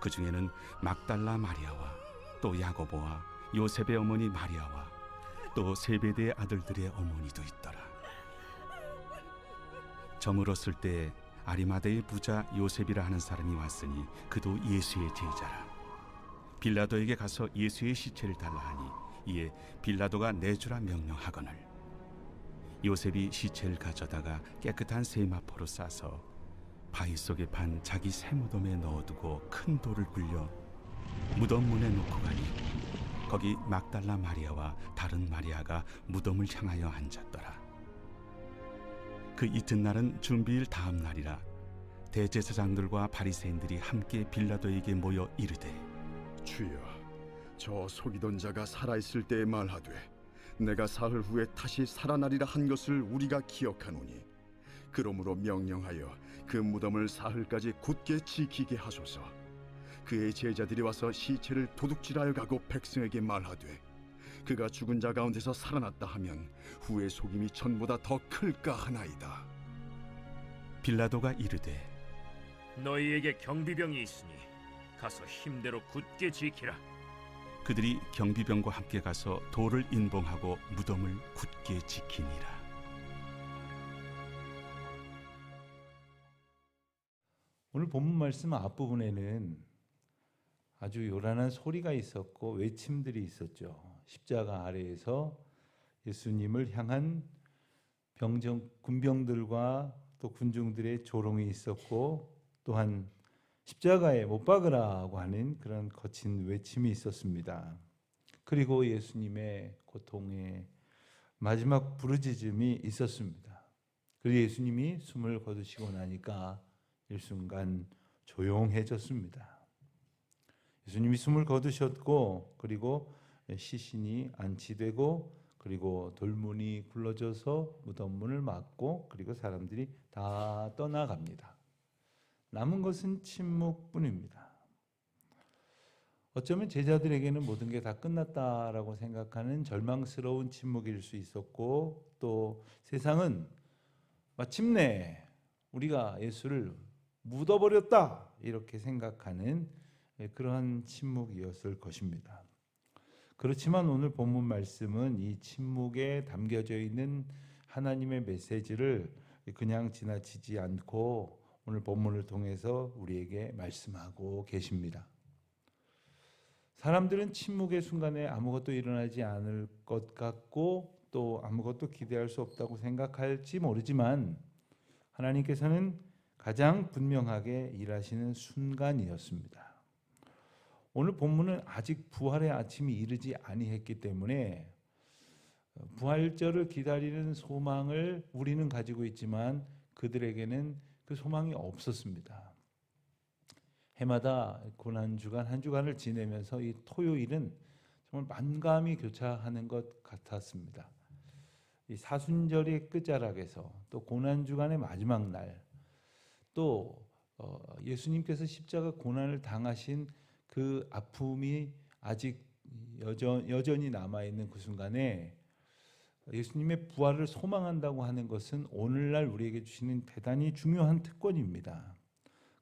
그 중에는 막달라 마리아와 또 야고보와 요셉의 어머니 마리아와 또 세베대의 아들들의 어머니도 있더라. 저물었을 때 아리마대의 부자 요셉이라 하는 사람이 왔으니 그도 예수의 제자라. 빌라도에게 가서 예수의 시체를 달라 하니 이에 빌라도가 내주라 명령하거늘 요셉이 시체를 가져다가 깨끗한 세마포로 싸서 바위 속에 판 자기 새 무덤에 넣어두고 큰 돌을 굴려 무덤 문에 놓고 가니 거기 막달라 마리아와 다른 마리아가 무덤을 향하여 앉았더라. 그 이튿날은 준비일 다음 날이라. 대제사장들과 바리새인들이 함께 빌라도에게 모여 이르되 주여, 저 속이던 자가 살아있을 때에 말하되 내가 사흘 후에 다시 살아나리라 한 것을 우리가 기억하노니 그러므로 명령하여 그 무덤을 사흘까지 굳게 지키게 하소서. 그의 제자들이 와서 시체를 도둑질하여 가고 백성에게 말하되 그가 죽은 자 가운데서 살아났다 하면 후의 속임이 전보다 더 클까 하나이다. 빌라도가 이르되 너희에게 경비병이 있으니 가서 힘대로 굳게 지키라. 그들이 경비병과 함께 가서 돌을 인봉하고 무덤을 굳게 지키니라. 오늘 본문 말씀 앞부분에는 아주 요란한 소리가 있었고 외침들이 있었죠. 십자가 아래에서 예수님을 향한 군병들과 또 군중들의 조롱이 있었고 또한 십자가에 못 박으라고 하는 그런 거친 외침이 있었습니다. 그리고 예수님의 고통의 마지막 부르짖음이 있었습니다. 그리고 예수님이 숨을 거두시고 나니까 일순간 조용해졌습니다. 예수님이 숨을 거두셨고 그리고 시신이 안치되고 그리고 돌문이 굴러져서 무덤문을 막고 그리고 사람들이 다 떠나갑니다. 남은 것은 침묵뿐입니다. 어쩌면 제자들에게는 모든 게 다 끝났다라고 생각하는 절망스러운 침묵일 수 있었고 또 세상은 마침내 우리가 예수를 묻어버렸다 이렇게 생각하는 그러한 침묵이었을 것입니다. 그렇지만 오늘 본문 말씀은 이 침묵에 담겨져 있는 하나님의 메시지를 그냥 지나치지 않고 오늘 본문을 통해서 우리에게 말씀하고 계십니다. 사람들은 침묵의 순간에 아무것도 일어나지 않을 것 같고 또 아무것도 기대할 수 없다고 생각할지 모르지만 하나님께서는 가장 분명하게 일하시는 순간이었습니다. 오늘 본문은 아직 부활의 아침이 이르지 아니했기 때문에 부활절을 기다리는 소망을 우리는 가지고 있지만 그들에게는 그 소망이 없었습니다. 해마다 고난주간 한 주간을 지내면서 이 토요일은 정말 만감이 교차하는 것 같았습니다. 이 사순절의 끝자락에서 또 고난주간의 마지막 날 또 예수님께서 십자가 고난을 당하신 그 아픔이 아직 여전히 남아있는 그 순간에 예수님의 부활을 소망한다고 하는 것은 오늘날 우리에게 주시는 대단히 중요한 특권입니다.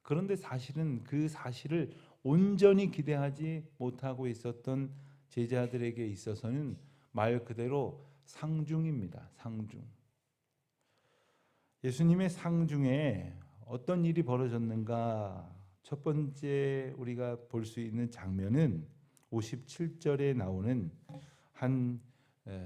그런데 사실은 그 사실을 온전히 기대하지 못하고 있었던 제자들에게 있어서는 말 그대로 상중입니다. 상중. 예수님의 상중에 어떤 일이 벌어졌는가? 첫 번째 우리가 볼 수 있는 장면은 57절에 나오는 한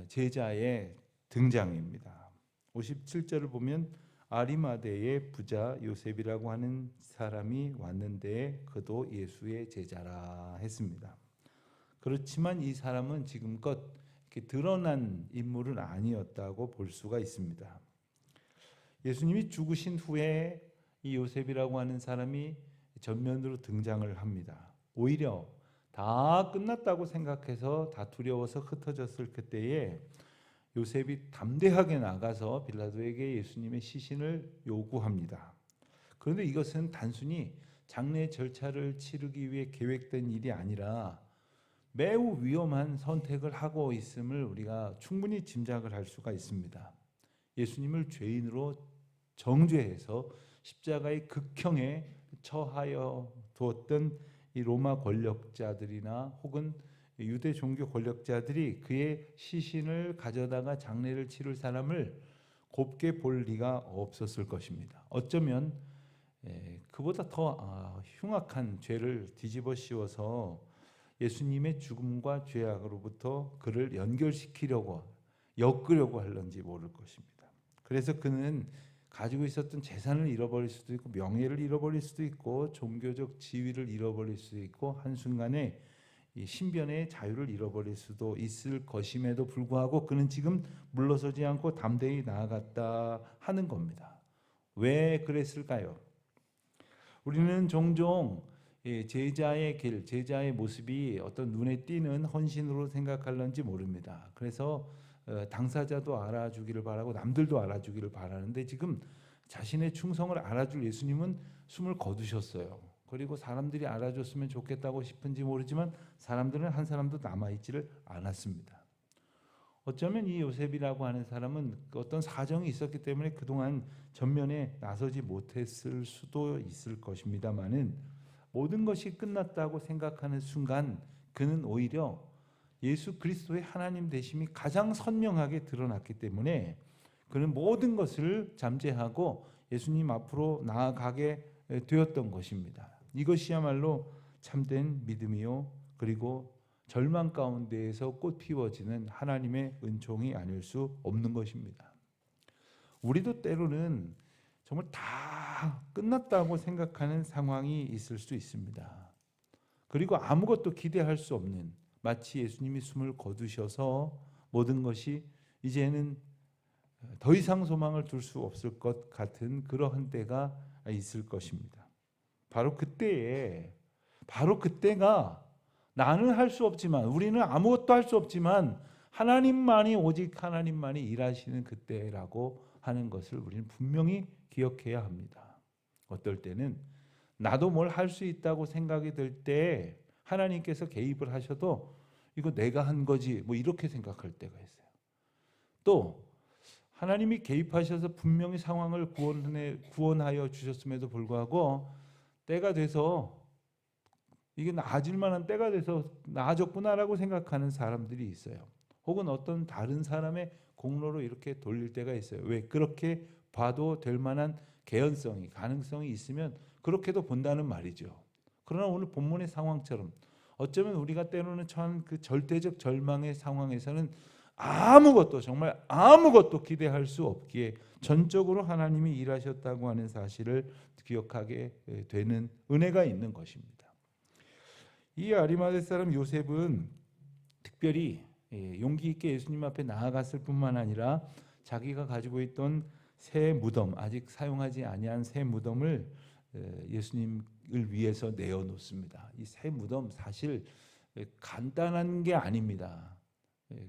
제자의 등장입니다. 57절을 보면 아리마대의 부자 요셉이라고 하는 사람이 왔는데 그도 예수의 제자라 했습니다. 그렇지만 이 사람은 지금껏 이렇게 드러난 인물은 아니었다고 볼 수가 있습니다. 예수님이 죽으신 후에 이 요셉이라고 하는 사람이 전면으로 등장을 합니다. 오히려 다 끝났다고 생각해서 다 두려워서 흩어졌을 그때에 요셉이 담대하게 나가서 빌라도에게 예수님의 시신을 요구합니다. 그런데 이것은 단순히 장례 절차를 치르기 위해 계획된 일이 아니라 매우 위험한 선택을 하고 있음을 우리가 충분히 짐작을 할 수가 있습니다. 예수님을 죄인으로 정죄해서 십자가의 극형에 처하여 두었던 이 로마 권력자들이나 혹은 유대 종교 권력자들이 그의 시신을 가져다가 장례를 치를 사람을 곱게 볼 리가 없었을 것입니다. 어쩌면 그보다 더 흉악한 죄를 뒤집어 씌워서 예수님의 죽음과 죄악으로부터 그를 연결시키려고 엮으려고 할런지 모를 것입니다. 그래서 그는 가지고 있었던 재산을 잃어버릴 수도 있고 명예를 잃어버릴 수도 있고 종교적 지위를 잃어버릴 수도 있고 한순간에 이 신변의 자유를 잃어버릴 수도 있을 것임에도 불구하고 그는 지금 물러서지 않고 담대히 나아갔다 하는 겁니다. 왜 그랬을까요? 우리는 종종 제자의 길, 제자의 모습이 어떤 눈에 띄는 헌신으로 생각할런지 모릅니다. 그래서 당사자도 알아주기를 바라고 남들도 알아주기를 바라는데 지금 자신의 충성을 알아줄 예수님은 숨을 거두셨어요. 그리고 사람들이 알아줬으면 좋겠다고 싶은지 모르지만 사람들은 한 사람도 남아있지를 않았습니다. 어쩌면 이 요셉이라고 하는 사람은 어떤 사정이 있었기 때문에 그동안 전면에 나서지 못했을 수도 있을 것입니다마는 모든 것이 끝났다고 생각하는 순간 그는 오히려 예수 그리스도의 하나님 되심이 가장 선명하게 드러났기 때문에 그는 모든 것을 잠재하고 예수님 앞으로 나아가게 되었던 것입니다. 이것이야말로 참된 믿음이요 그리고 절망 가운데에서 꽃 피워지는 하나님의 은총이 아닐 수 없는 것입니다. 우리도 때로는 정말 다 끝났다고 생각하는 상황이 있을 수 있습니다. 그리고 아무것도 기대할 수 없는 마치 예수님이 숨을 거두셔서 모든 것이 이제는 더 이상 소망을 둘 수 없을 것 같은 그러한 때가 있을 것입니다. 바로 그때가 나는 할 수 없지만 우리는 아무것도 할 수 없지만 하나님만이 오직 하나님만이 일하시는 그때라고 하는 것을 우리는 분명히 기억해야 합니다. 어떨 때는 나도 뭘 할 수 있다고 생각이 들 때 하나님께서 개입을 하셔도 이거 내가 한 거지 뭐 이렇게 생각할 때가 있어요. 또 하나님이 개입하셔서 분명히 상황을 구원하여 주셨음에도 불구하고 때가 돼서 이게 나아질 만한 때가 돼서 나아졌구나라고 생각하는 사람들이 있어요. 혹은 어떤 다른 사람의 공로로 이렇게 돌릴 때가 있어요. 왜? 그렇게 봐도 될 만한 개연성이 가능성이 있으면 그렇게도 본다는 말이죠. 그러나 오늘 본문의 상황처럼 어쩌면 우리가 때로는 처한 그 절대적 절망의 상황에서는 아무것도 정말 아무것도 기대할 수 없기에 전적으로 하나님이 일하셨다고 하는 사실을 기억하게 되는 은혜가 있는 것입니다. 이 아리마대 사람 요셉은 특별히 용기 있게 예수님 앞에 나아갔을 뿐만 아니라 자기가 가지고 있던 새 무덤, 아직 사용하지 아니한 새 무덤을 예수님을 위해서 내어놓습니다. 이 새 무덤 사실 간단한 게 아닙니다.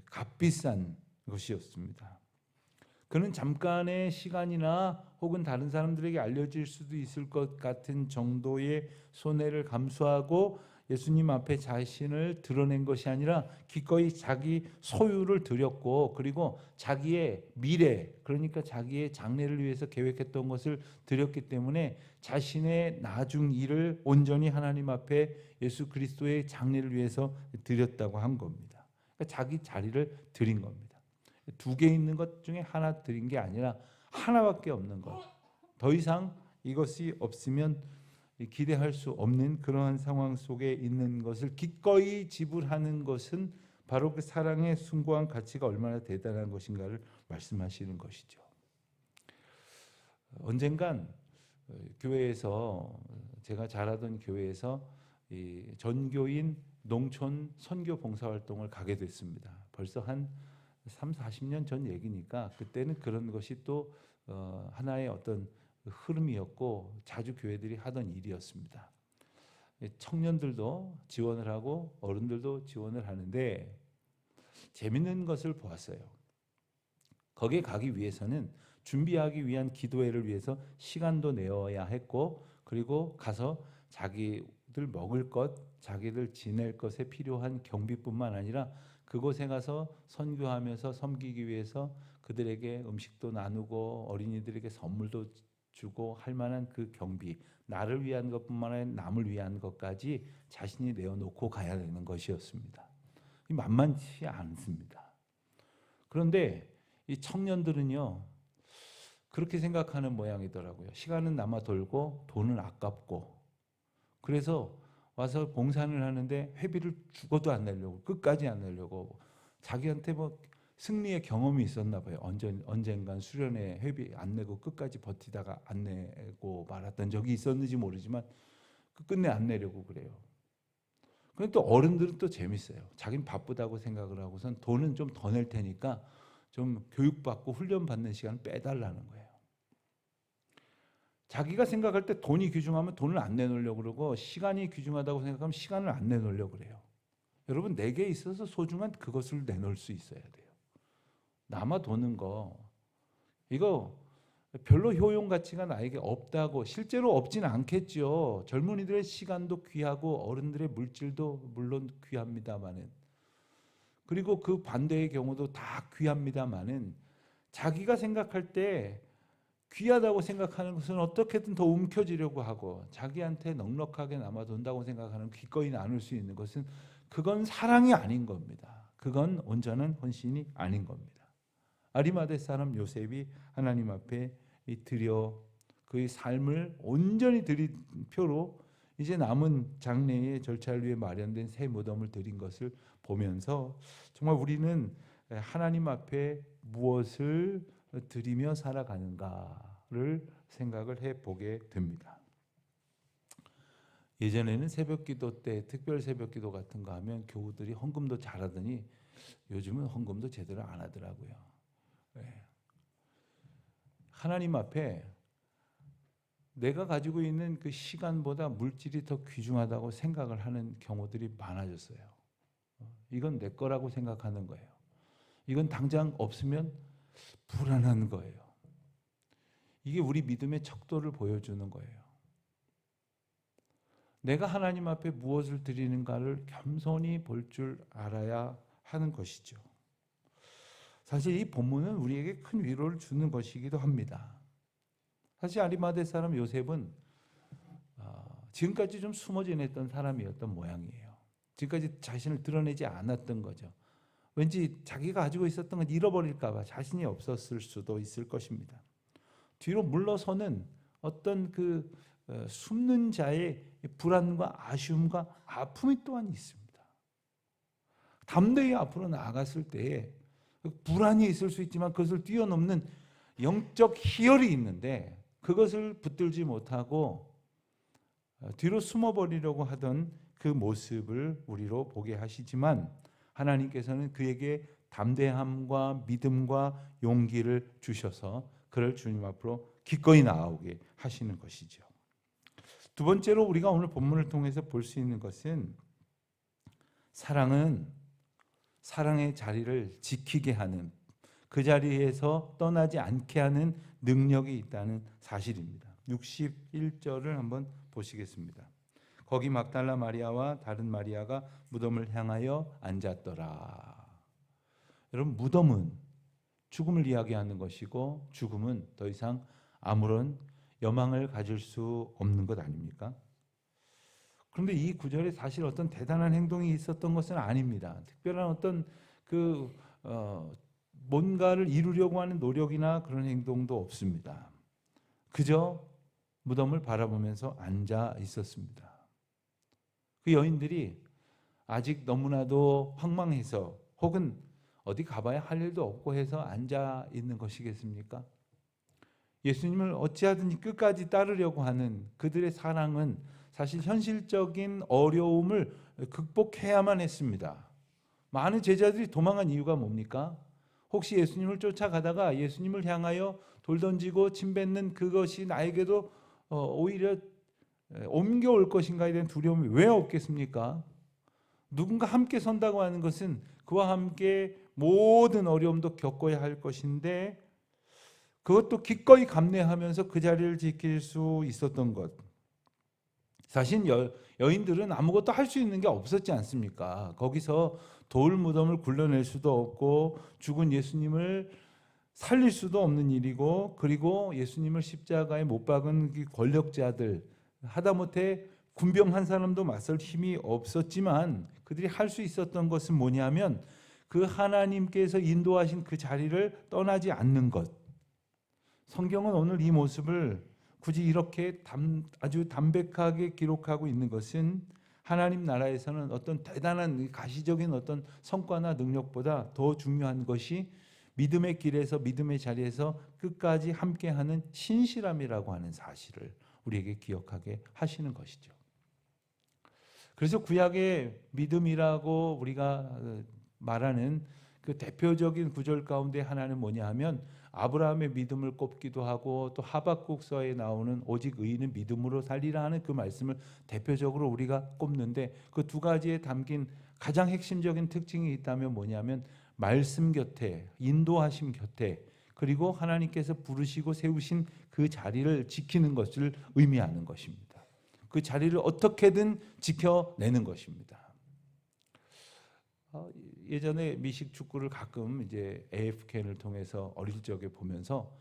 값비싼 것이었습니다. 그는 잠깐의 시간이나 혹은 다른 사람들에게 알려질 수도 있을 것 같은 정도의 손해를 감수하고 예수님 앞에 자신을 드러낸 것이 아니라 기꺼이 자기 소유를 드렸고 그리고 자기의 미래 그러니까 자기의 장래를 위해서 계획했던 것을 드렸기 때문에 자신의 나중 일을 온전히 하나님 앞에 예수 그리스도의 장래를 위해서 드렸다고 한 겁니다. 그러니까 자기 자리를 드린 겁니다. 두 개 있는 것 중에 하나 드린 게 아니라 하나밖에 없는 것. 더 이상 이것이 없으면 기대할 수 없는 그러한 상황 속에 있는 것을 기꺼이 지불하는 것은 바로 그 사랑의 숭고한 가치가 얼마나 대단한 것인가를 말씀하시는 것이죠. 언젠간 교회에서 제가 자라던 교회에서 이 전교인 농촌 선교 봉사활동을 가게 됐습니다. 벌써 한 30-40년 전 얘기니까 그때는 그런 것이 또 하나의 어떤 흐름이었고 자주 교회들이 하던 일이었습니다. 청년들도 지원을 하고 어른들도 지원을 하는데 재밌는 것을 보았어요. 거기에 가기 위해서는 준비하기 위한 기도회를 위해서 시간도 내어야 했고 그리고 가서 자기들 먹을 것, 자기들 지낼 것에 필요한 경비뿐만 아니라 그곳에 가서 선교하면서 섬기기 위해서 그들에게 음식도 나누고 어린이들에게 선물도 주고 할 만한 그 경비, 나를 위한 것뿐만 아니라 남을 위한 것까지 자신이 내어놓고 가야 되는 것이었습니다. 만만치 않습니다. 그런데 이 청년들은요, 그렇게 생각하는 모양이더라고요. 시간은 남아 돌고 돈은 아깝고, 그래서 와서 봉사를 하는데 회비를 죽어도 안 내려고, 끝까지 안 내려고, 자기한테 뭐 승리의 경험이 있었나 봐요. 언젠간 수련회 회비 안 내고 끝까지 버티다가 안 내고 말았던 적이 있었는지 모르지만 끝내 안 내려고 그래요. 그런데 또 어른들은 또 재밌어요. 자기는 바쁘다고 생각을 하고선 돈은 좀 더 낼 테니까 좀 교육받고 훈련받는 시간을 빼달라는 거예요. 자기가 생각할 때 돈이 귀중하면 돈을 안 내놓으려고 그러고, 시간이 귀중하다고 생각하면 시간을 안 내놓으려고 그래요. 여러분, 내게 있어서 소중한 그것을 내놓을 수 있어야 돼요. 남아 도는 거, 이거 별로 효용 가치가 나에게 없다고, 실제로 없지는 않겠죠. 젊은이들의 시간도 귀하고 어른들의 물질도 물론 귀합니다마는, 그리고 그 반대의 경우도 다 귀합니다마는, 자기가 생각할 때 귀하다고 생각하는 것은 어떻게든 더 움켜쥐려고 하고, 자기한테 넉넉하게 남아돈다고 생각하는, 기꺼이 나눌 수 있는 것은, 그건 사랑이 아닌 겁니다. 그건 온전한 헌신이 아닌 겁니다. 아리마대 사람 요셉이 하나님 앞에 드려 그의 삶을 온전히 드린 표로 이제 남은 장례의 절차를 위해 마련된 새 무덤을 드린 것을 보면서, 정말 우리는 하나님 앞에 무엇을 드리며 살아가는가를 생각을 해보게 됩니다. 예전에는 새벽기도 때, 특별 새벽기도 같은 거 하면 교우들이 헌금도 잘하더니 요즘은 헌금도 제대로 안 하더라고요. 하나님 앞에 내가 가지고 있는 그 시간보다 물질이 더 귀중하다고 생각을 하는 경우들이 많아졌어요. 이건 내 거라고 생각하는 거예요. 이건 당장 없으면 불안한 거예요. 이게 우리 믿음의 척도를 보여주는 거예요. 내가 하나님 앞에 무엇을 드리는가를 겸손히 볼 줄 알아야 하는 것이죠. 사실 이 본문은 우리에게 큰 위로를 주는 것이기도 합니다. 사실 아리마대 사람 요셉은 지금까지 좀 숨어 지냈던 사람이었던 모양이에요. 지금까지 자신을 드러내지 않았던 거죠. 왠지 자기가 가지고 있었던 건 잃어버릴까 봐 자신이 없었을 수도 있을 것입니다. 뒤로 물러서는 어떤 그 숨는 자의 불안과 아쉬움과 아픔이 또한 있습니다. 담대히 앞으로 나아갔을 때에 불안이 있을 수 있지만 그것을 뛰어넘는 영적 희열이 있는데, 그것을 붙들지 못하고 뒤로 숨어버리려고 하던 그 모습을 우리로 보게 하시지만, 하나님께서는 그에게 담대함과 믿음과 용기를 주셔서 그를 주님 앞으로 기꺼이 나아오게 하시는 것이죠. 두 번째로 우리가 오늘 본문을 통해서 볼 수 있는 것은, 사랑은 사랑의 자리를 지키게 하는, 그 자리에서 떠나지 않게 하는 능력이 있다는 사실입니다. 61절을 한번 보시겠습니다. 거기 막달라 마리아와 다른 마리아가 무덤을 향하여 앉았더라. 여러분, 무덤은 죽음을 이야기하는 것이고, 죽음은 더 이상 아무런 여망을 가질 수 없는 것 아닙니까? 그런데 이 구절에 사실 어떤 대단한 행동이 있었던 것은 아닙니다. 특별한 어떤 뭔가를 이루려고 하는 노력이나 그런 행동도 없습니다. 그저 무덤을 바라보면서 앉아 있었습니다. 그 여인들이 아직 너무나도 황망해서, 혹은 어디 가봐야 할 일도 없고 해서 앉아 있는 것이겠습니까? 예수님을 어찌하든지 끝까지 따르려고 하는 그들의 사랑은 사실 현실적인 어려움을 극복해야만 했습니다. 많은 제자들이 도망한 이유가 뭡니까? 혹시 예수님을 쫓아가다가 예수님을 향하여 돌 던지고 침 뱉는 그것이 나에게도 오히려 옮겨올 것인가에 대한 두려움이 왜 없겠습니까? 누군가 함께 선다고 하는 것은 그와 함께 모든 어려움도 겪어야 할 것인데, 그것도 기꺼이 감내하면서 그 자리를 지킬 수 있었던 것. 사실 여인들은 아무것도 할 수 있는 게 없었지 않습니까? 거기서 돌 무덤을 굴러낼 수도 없고, 죽은 예수님을 살릴 수도 없는 일이고, 그리고 예수님을 십자가에 못 박은 그 권력자들, 하다못해 군병 한 사람도 맞설 힘이 없었지만 그들이 할 수 있었던 것은 뭐냐면 그 하나님께서 인도하신 그 자리를 떠나지 않는 것. 성경은 오늘 이 모습을 굳이 이렇게 아주 담백하게 기록하고 있는 것은 하나님 나라에서는 어떤 대단한 가시적인 어떤 성과나 능력보다 더 중요한 것이 믿음의 길에서, 믿음의 자리에서 끝까지 함께하는 신실함이라고 하는 사실을 우리에게 기억하게 하시는 것이죠. 그래서 구약의 믿음이라고 우리가 말하는 그 대표적인 구절 가운데 하나는 뭐냐 하면 아브라함의 믿음을 꼽기도 하고, 또 하박국서에 나오는 오직 의인은 믿음으로 살리라 하는 그 말씀을 대표적으로 우리가 꼽는데, 그 두 가지에 담긴 가장 핵심적인 특징이 있다면 뭐냐면 말씀 곁에, 인도하심 곁에, 그리고 하나님께서 부르시고 세우신 그 자리를 지키는 것을 의미하는 것입니다. 그 자리를 어떻게든 지켜내는 것입니다. 예전에 미식 축구를 가끔 이제 AFK를 통해서 어릴 적에 보면서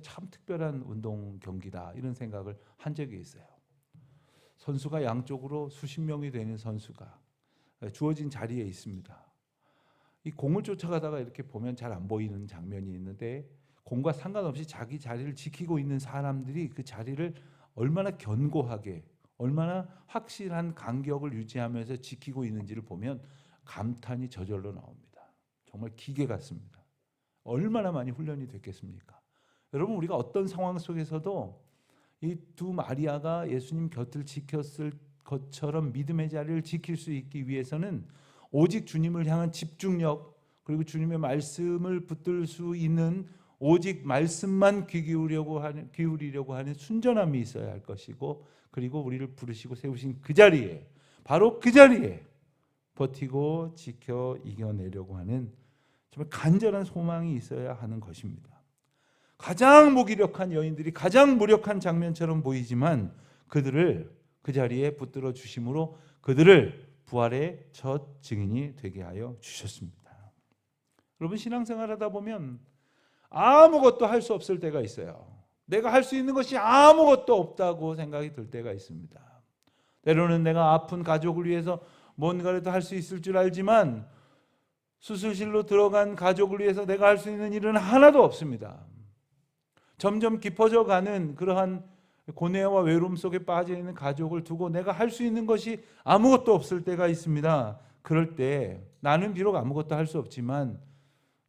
참 특별한 운동 경기다 이런 생각을 한 적이 있어요. 선수가 양쪽으로 수십 명이 되는 선수가 주어진 자리에 있습니다. 이 공을 쫓아가다가 이렇게 보면 잘 안 보이는 장면이 있는데, 공과 상관없이 자기 자리를 지키고 있는 사람들이 그 자리를 얼마나 견고하게, 얼마나 확실한 간격을 유지하면서 지키고 있는지를 보면 감탄이 저절로 나옵니다. 정말 기계 같습니다. 얼마나 많이 훈련이 됐겠습니까? 여러분, 우리가 어떤 상황 속에서도 이 두 마리아가 예수님 곁을 지켰을 것처럼 믿음의 자리를 지킬 수 있기 위해서는 오직 주님을 향한 집중력, 그리고 주님의 말씀을 붙들 수 있는 오직 말씀만 귀 기울이려고 하는 순전함이 있어야 할 것이고, 그리고 우리를 부르시고 세우신 그 자리에, 바로 그 자리에 버티고 지켜 이겨내려고 하는 정말 간절한 소망이 있어야 하는 것입니다. 가장 무기력한 여인들이 가장 무력한 장면처럼 보이지만 그들을 그 자리에 붙들어 주심으로 그들을 부활의 첫 증인이 되게 하여 주셨습니다. 여러분, 신앙생활하다 보면 아무것도 할 수 없을 때가 있어요. 내가 할 수 있는 것이 아무것도 없다고 생각이 들 때가 있습니다. 때로는 내가 아픈 가족을 위해서 뭔가라도 할 수 있을 줄 알지만 수술실로 들어간 가족을 위해서 내가 할 수 있는 일은 하나도 없습니다. 점점 깊어져 가는 그러한 고뇌와 외로움 속에 빠져 있는 가족을 두고 내가 할 수 있는 것이 아무것도 없을 때가 있습니다. 그럴 때 나는 비록 아무것도 할 수 없지만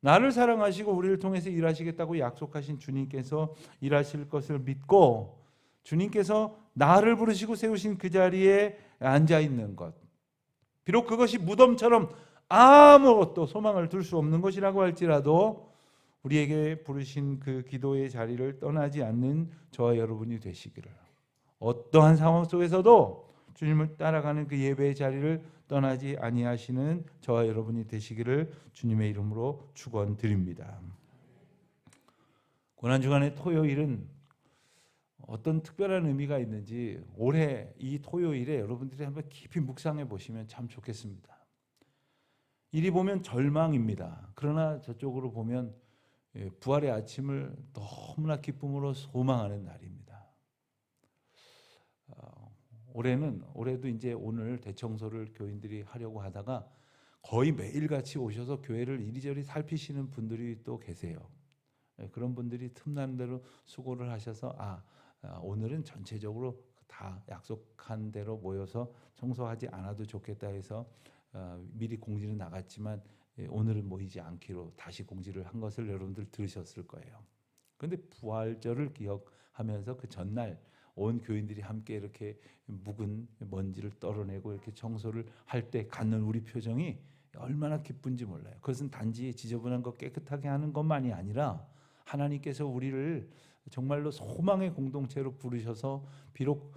나를 사랑하시고 우리를 통해서 일하시겠다고 약속하신 주님께서 일하실 것을 믿고 주님께서 나를 부르시고 세우신 그 자리에 앉아 있는 것, 비록 그것이 무덤처럼 아무것도 소망을 둘 수 없는 것이라고 할지라도 우리에게 부르신 그 기도의 자리를 떠나지 않는 저와 여러분이 되시기를, 어떠한 상황 속에서도 주님을 따라가는 그 예배의 자리를 떠나지 아니하시는 저와 여러분이 되시기를 주님의 이름으로 축원드립니다. 고난주간의 토요일은 어떤 특별한 의미가 있는지 올해 이 토요일에 여러분들이 한번 깊이 묵상해 보시면 참 좋겠습니다. 이리 보면 절망입니다. 그러나 저쪽으로 보면 부활의 아침을 너무나 기쁨으로 소망하는 날입니다. 올해도 이제 오늘 대청소를 교인들이 하려고 하다가 거의 매일같이 오셔서 교회를 이리저리 살피시는 분들이 또 계세요. 그런 분들이 틈나는 대로 수고를 하셔서 오늘은 전체적으로 다 약속한 대로 모여서 청소하지 않아도 좋겠다 해서 미리 공지는 나갔지만 오늘은 모이지 않기로 다시 공지를 한 것을 여러분들 들으셨을 거예요. 그런데 부활절을 기억하면서 그 전날 온 교인들이 함께 이렇게 묵은 먼지를 떨어내고 이렇게 청소를 할 때 갖는 우리 표정이 얼마나 기쁜지 몰라요. 그것은 단지 지저분한 거 깨끗하게 하는 것만이 아니라 하나님께서 우리를 정말로 소망의 공동체로 부르셔서 비록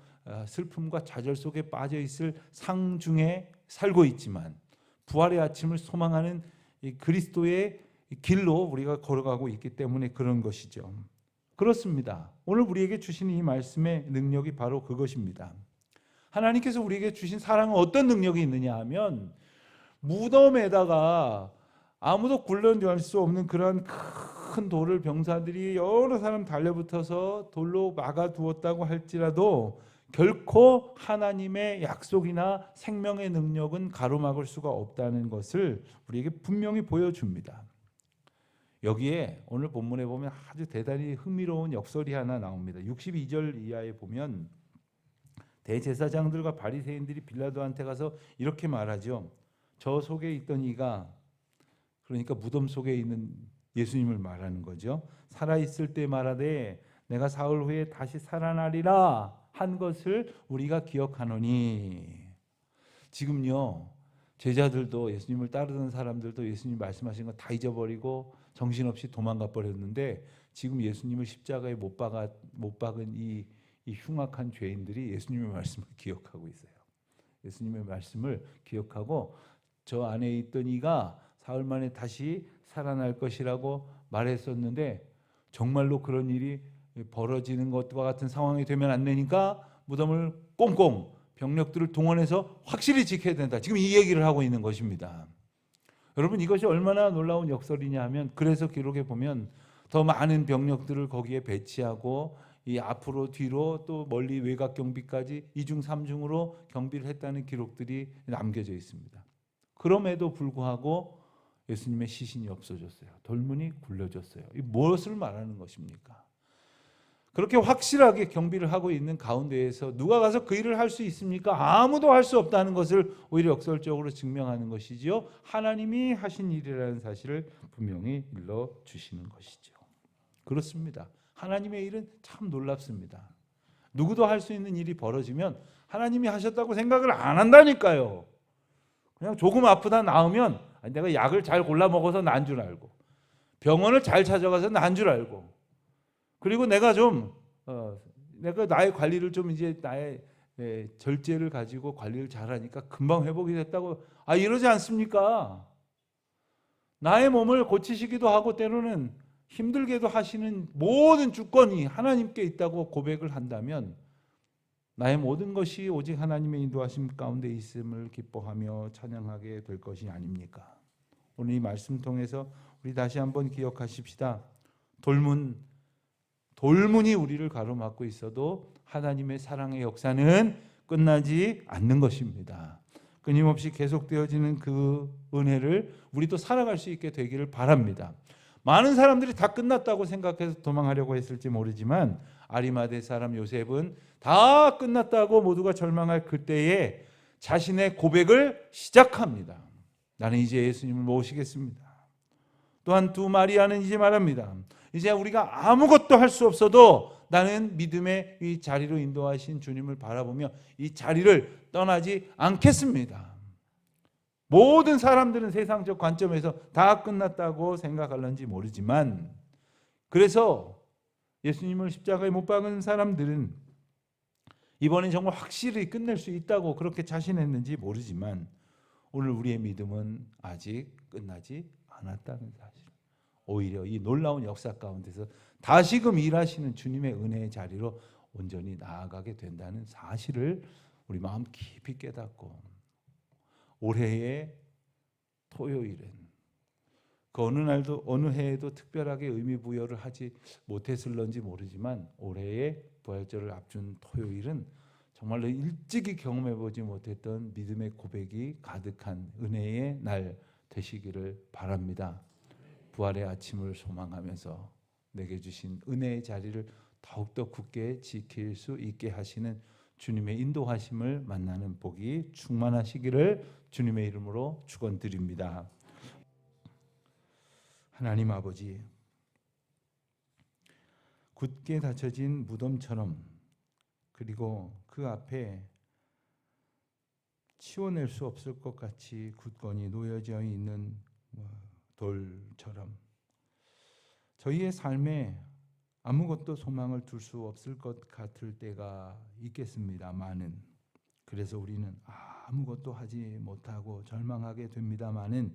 슬픔과 좌절 속에 빠져 있을 상중에 살고 있지만 부활의 아침을 소망하는 이 그리스도의 길로 우리가 걸어가고 있기 때문에 그런 것이죠. 그렇습니다. 오늘 우리에게 주신 이 말씀의 능력이 바로 그것입니다. 하나님께서 우리에게 주신 사랑은 어떤 능력이 있느냐 하면 무덤에다가 아무도 굴러낼 수 없는 그러한 큰 돌을 병사들이 여러 사람 달려붙어서 돌로 막아두었다고 할지라도 결코 하나님의 약속이나 생명의 능력은 가로막을 수가 없다는 것을 우리에게 분명히 보여줍니다. 여기에 오늘 본문에 보면 아주 대단히 흥미로운 역설이 하나 나옵니다. 62절 이하에 보면 대제사장들과 바리새인들이 빌라도한테 가서 이렇게 말하죠. 저 속에 있던 이가, 그러니까 무덤 속에 있는 예수님을 말하는 거죠. 살아있을 때 말하되 내가 사흘 후에 다시 살아나리라 한 것을 우리가 기억하노니. 지금요, 제자들도, 예수님을 따르던 사람들도 예수님 말씀하신 거 다 잊어버리고 정신없이 도망가 버렸는데, 지금 예수님을 십자가에 못 박은 이 흉악한 죄인들이 예수님의 말씀을 기억하고 있어요. 예수님의 말씀을 기억하고 저 안에 있던 이가 사흘 만에 다시 살아날 것이라고 말했었는데 정말로 그런 일이 벌어지는 것과 같은 상황이 되면 안 되니까 무덤을 꽁꽁 병력들을 동원해서 확실히 지켜야 된다. 지금 이 얘기를 하고 있는 것입니다. 여러분, 이것이 얼마나 놀라운 역설이냐 하면, 그래서 기록에 보면 더 많은 병력들을 거기에 배치하고 이 앞으로 뒤로 또 멀리 외곽 경비까지 2중 3중으로 경비를 했다는 기록들이 남겨져 있습니다. 그럼에도 불구하고 예수님의 시신이 없어졌어요. 돌문이 굴려졌어요. 이 무엇을 말하는 것입니까? 그렇게 확실하게 경비를 하고 있는 가운데에서 누가 가서 그 일을 할 수 있습니까? 아무도 할 수 없다는 것을 오히려 역설적으로 증명하는 것이지요. 하나님이 하신 일이라는 사실을 분명히 일러주시는 것이죠. 그렇습니다. 하나님의 일은 참 놀랍습니다. 누구도 할 수 있는 일이 벌어지면 하나님이 하셨다고 생각을 안 한다니까요. 그냥 조금 아프다 나으면 내가 약을 잘 골라 먹어서 난 줄 알고, 병원을 잘 찾아가서 난 줄 알고, 그리고 내가 나의 관리를 좀 이제 나의 절제를 가지고 관리를 잘하니까 금방 회복이 됐다고 이러지 않습니까? 나의 몸을 고치시기도 하고 때로는 힘들게도 하시는 모든 주권이 하나님께 있다고 고백을 한다면 나의 모든 것이 오직 하나님의 인도하심 가운데 있음을 기뻐하며 찬양하게 될 것이 아닙니까? 오늘 이 말씀 통해서 우리 다시 한번 기억하십시다. 돌문이 우리를 가로막고 있어도 하나님의 사랑의 역사는 끝나지 않는 것입니다. 끊임없이 계속되어지는 그 은혜를 우리도 살아갈 수 있게 되기를 바랍니다. 많은 사람들이 다 끝났다고 생각해서 도망하려고 했을지 모르지만 아리마대 사람 요셉은 다 끝났다고 모두가 절망할 그때에 자신의 고백을 시작합니다. 나는 이제 예수님을 모시겠습니다. 또한 두 마리아는 이제 말합니다. 이제 우리가 아무것도 할 수 없어도 나는 믿음의 이 자리로 인도하신 주님을 바라보며 이 자리를 떠나지 않겠습니다. 모든 사람들은 세상적 관점에서 다 끝났다고 생각할런지 모르지만, 그래서 예수님을 십자가에 못 박은 사람들은 이번엔 정말 확실히 끝낼 수 있다고 그렇게 자신했는지 모르지만, 오늘 우리의 믿음은 아직 끝나지 않았다는 사실, 오히려 이 놀라운 역사 가운데서 다시금 일하시는 주님의 은혜의 자리로 온전히 나아가게 된다는 사실을 우리 마음 깊이 깨닫고, 올해의 토요일은 그 어느 날도 어느 해에도 특별하게 의미 부여를 하지 못했을런지 모르지만 올해의 부활절을 앞둔 토요일은 정말로 일찍이 경험해보지 못했던 믿음의 고백이 가득한 은혜의 날 되시기를 바랍니다. 부활의 아침을 소망하면서 내게 주신 은혜의 자리를 더욱더 굳게 지킬 수 있게 하시는 주님의 인도하심을 만나는 복이 충만하시기를 주님의 이름으로 축원드립니다. 하나님 아버지, 굳게 닫혀진 무덤처럼, 그리고 그 앞에 치워낼 수 없을 것 같이 굳건히 놓여져 있는 돌처럼 저희의 삶에 아무것도 소망을 둘 수 없을 것 같을 때가 있겠습니다마는, 그래서 우리는 아무것도 하지 못하고 절망하게 됩니다마는,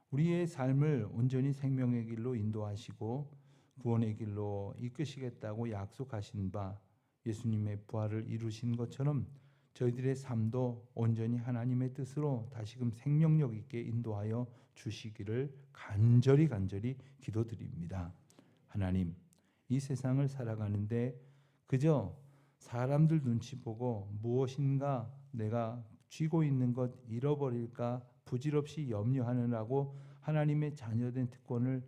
우리의 삶을 온전히 생명의 길로 인도하시고 구원의 길로 이끄시겠다고 약속하신 바 예수님의 부활을 이루신 것처럼 저희들의 삶도 온전히 하나님의 뜻으로 다시금 생명력 있게 인도하여 주시기를 간절히 기도드립니다. 하나님, 이 세상을 살아가는데 그저 사람들 눈치 보고 무엇인가 내가 쥐고 있는 것 잃어버릴까 부질없이 염려하느라고 하나님의 자녀된 특권을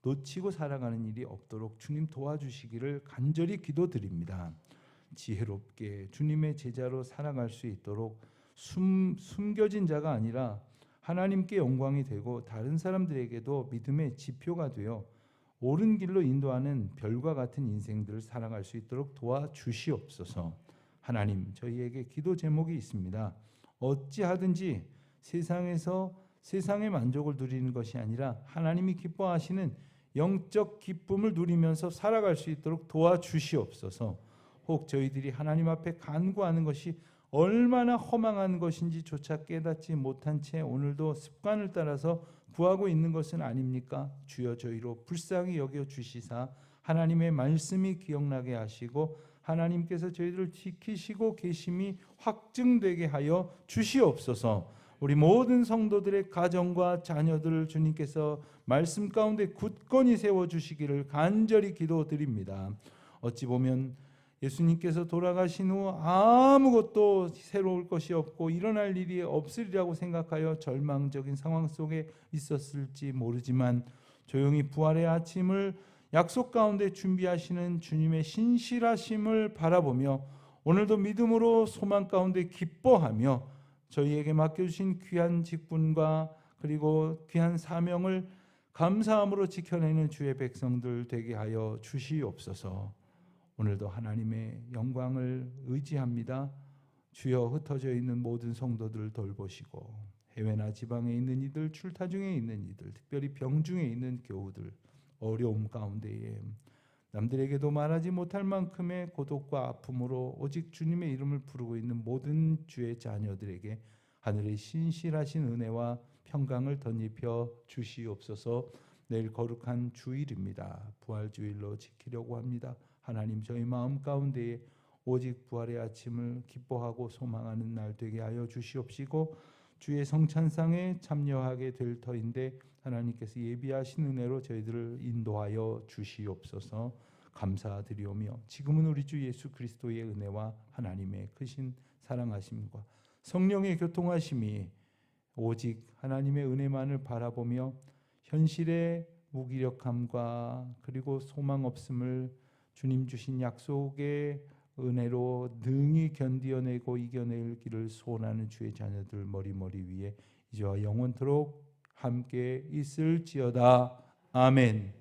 놓치고 살아가는 일이 없도록 주님 도와주시기를 간절히 기도드립니다. 지혜롭게 주님의 제자로 살아갈 수 있도록 숨겨진 자가 아니라 하나님께 영광이 되고 다른 사람들에게도 믿음의 지표가 되어 옳은 길로 인도하는 별과 같은 인생들을 살아갈 수 있도록 도와주시옵소서. 하나님, 저희에게 기도 제목이 있습니다. 어찌하든지 세상에서 세상의 만족을 누리는 것이 아니라 하나님이 기뻐하시는 영적 기쁨을 누리면서 살아갈 수 있도록 도와주시옵소서. 혹 저희들이 하나님 앞에 간구하는 것이 얼마나 허망한 것인지조차 깨닫지 못한 채 오늘도 습관을 따라서 구하고 있는 것은 아닙니까? 주여 저희로 불쌍히 여겨 주시사 하나님의 말씀이 기억나게 하시고 하나님께서 저희들을 지키시고 계심이 확증되게 하여 주시옵소서. 우리 모든 성도들의 가정과 자녀들을 주님께서 말씀 가운데 굳건히 세워주시기를 간절히 기도드립니다. 어찌 보면 예수님께서 돌아가신 후 아무것도 새로울 것이 없고 일어날 일이 없으리라고 생각하여 절망적인 상황 속에 있었을지 모르지만 조용히 부활의 아침을 약속 가운데 준비하시는 주님의 신실하심을 바라보며 오늘도 믿음으로 소망 가운데 기뻐하며 저희에게 맡겨주신 귀한 직분과 그리고 귀한 사명을 감사함으로 지켜내는 주의 백성들 되게 하여 주시옵소서. 오늘도 하나님의 영광을 의지합니다. 주여 흩어져 있는 모든 성도들을 돌보시고 해외나 지방에 있는 이들, 출타 중에 있는 이들, 특별히 병 중에 있는 교우들, 어려움 가운데에 남들에게도 말하지 못할 만큼의 고독과 아픔으로 오직 주님의 이름을 부르고 있는 모든 주의 자녀들에게 하늘의 신실하신 은혜와 평강을 덧입혀 주시옵소서. 내일 거룩한 주일입니다. 부활주일로 지키려고 합니다. 하나님, 저희 마음 가운데에 오직 부활의 아침을 기뻐하고 소망하는 날 되게 하여 주시옵시고 주의 성찬상에 참여하게 될 터인데 하나님께서 예비하신 은혜로 저희들을 인도하여 주시옵소서. 감사드리오며 지금은 우리 주 예수 그리스도의 은혜와 하나님의 크신 사랑하심과 성령의 교통하심이 오직 하나님의 은혜만을 바라보며 현실의 무기력함과 그리고 소망 없음을 주님 주신 약속의 은혜로 능히 견디어내고 이겨내기를 소원하는 주의 자녀들 머리 위에 이제와 영원토록 함께 있을지어다. 아멘.